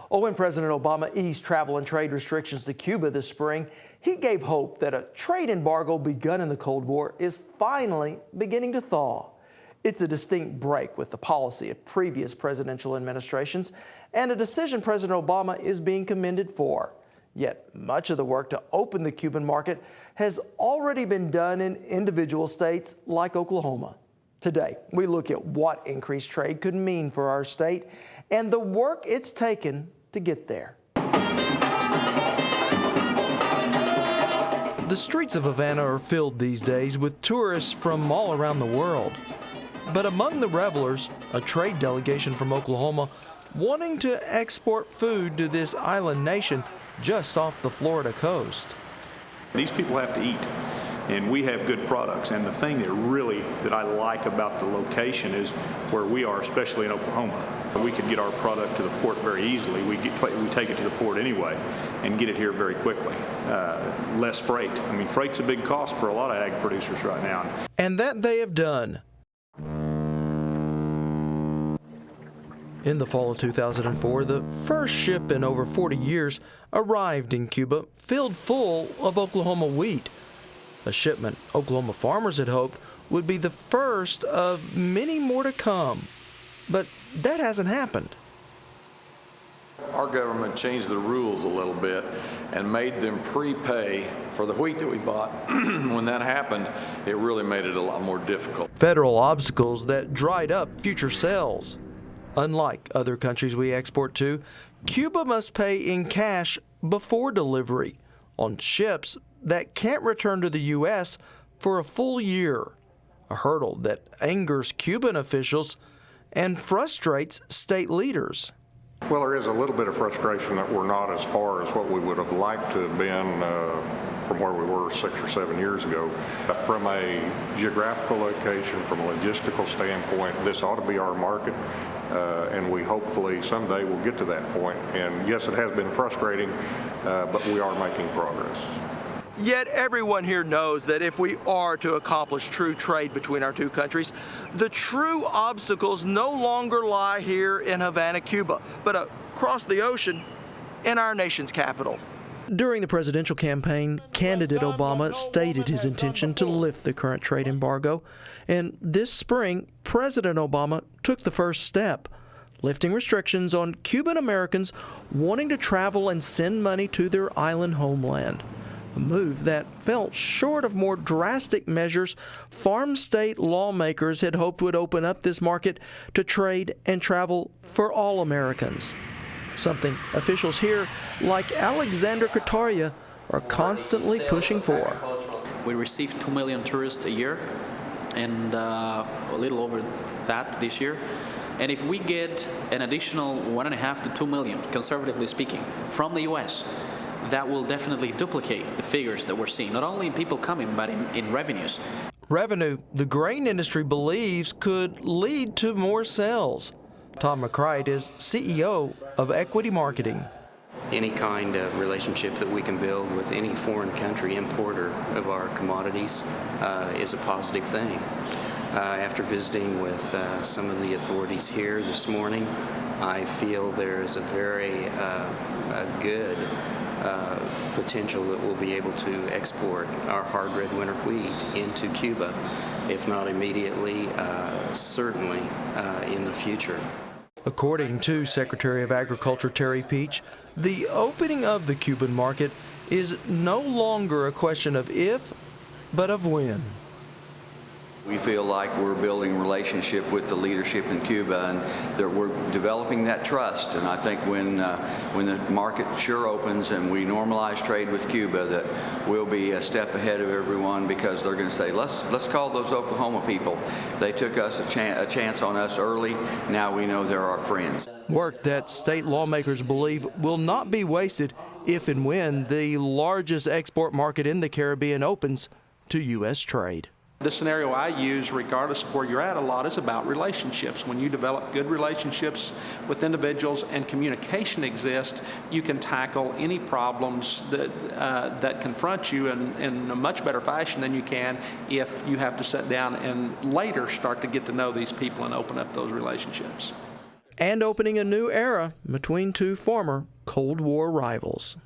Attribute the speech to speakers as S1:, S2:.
S1: Well, when President Obama eased travel and trade restrictions to Cuba this spring, he gave hope that a trade embargo begun in the Cold War is finally beginning to thaw. It's a distinct break with the policy of previous presidential administrations and a decision President Obama is being commended for. Yet much of the work to open the Cuban market has already been done in individual states like Oklahoma. Today, we look at what increased trade could mean for our state and the work it's taken to get there. The streets of Havana are filled these days with tourists from all around the world. But among the revelers, a trade delegation from Oklahoma wanting to export food to this island nation just off the Florida coast.
S2: These people have to eat, and we have good products. And the thing that I like about the location is where we are, especially in Oklahoma. We could get our product to the port very easily. We take it to the port anyway and get it here very quickly. Less freight. I mean, freight's a big cost for a lot of ag producers right now.
S1: And that they have done. In the fall of 2004, the first ship in over 40 years arrived in Cuba, filled full of Oklahoma wheat. A shipment Oklahoma farmers had hoped would be the first of many more to come. But that hasn't happened.
S3: Our government changed the rules a little bit and made them prepay for the wheat that we bought. When that happened, it really made it a lot more difficult.
S1: Federal obstacles that dried up future sales. Unlike other countries we export to, Cuba must pay in cash before delivery on ships that can't return to the U.S. for a full year, a hurdle that angers Cuban officials and frustrates state leaders.
S4: Well, there is a little bit of frustration that we're not as far as what we would have liked to have been from where we were 6 or 7 years ago. From a geographical location, from a logistical standpoint, this ought to be our market, and we hopefully someday will get to that point. And yes, it has been frustrating, but we are making progress.
S1: Yet everyone here knows that if we are to accomplish true trade between our two countries, the true obstacles no longer lie here in Havana, Cuba, but across the ocean in our nation's capital. During the presidential campaign, candidate Obama stated his intention to lift the current trade embargo, and this spring, President Obama took the first step, lifting restrictions on Cuban Americans wanting to travel and send money to their island homeland. A move that fell short of more drastic measures farm state lawmakers had hoped would open up this market to trade and travel for all Americans. Something officials here, like Alexander Cartaya, are constantly pushing for.
S5: We receive 2 million tourists a year, and a little over that this year. And if we get an additional 1.5 to 2 million, conservatively speaking, from the U.S., that will definitely duplicate the figures that we're seeing, not only in people coming, but in revenues.
S1: Revenue, the grain industry believes, could lead to more sales. Tom McCreight is CEO of Equity Marketing.
S6: Any kind of relationship that we can build with any foreign country importer of our commodities is a positive thing. After visiting with some of the authorities here this morning, I feel there is a very good potential that we'll be able to export our hard red winter wheat into Cuba, if not immediately, certainly in the future.
S1: According to Secretary of Agriculture Terry Peach, the opening of the Cuban market is no longer a question of if, but of when.
S7: We feel like we're building a relationship with the leadership in Cuba, and that we're developing that trust. And I think when the market sure opens and we normalize trade with Cuba, that we'll be a step ahead of everyone, because they're going to say, let's call those Oklahoma people. They took us a chance on us early. Now we know they're our friends.
S1: Work that state lawmakers believe will not be wasted if and when the largest export market in the Caribbean opens to U.S. trade.
S8: The scenario I use, regardless of where you're at, a lot is about relationships. When you develop good relationships with individuals and communication exists, you can tackle any problems that confront you in a much better fashion than you can if you have to sit down and later start to get to know these people and open up those relationships.
S1: and opening a new era between two former Cold War rivals.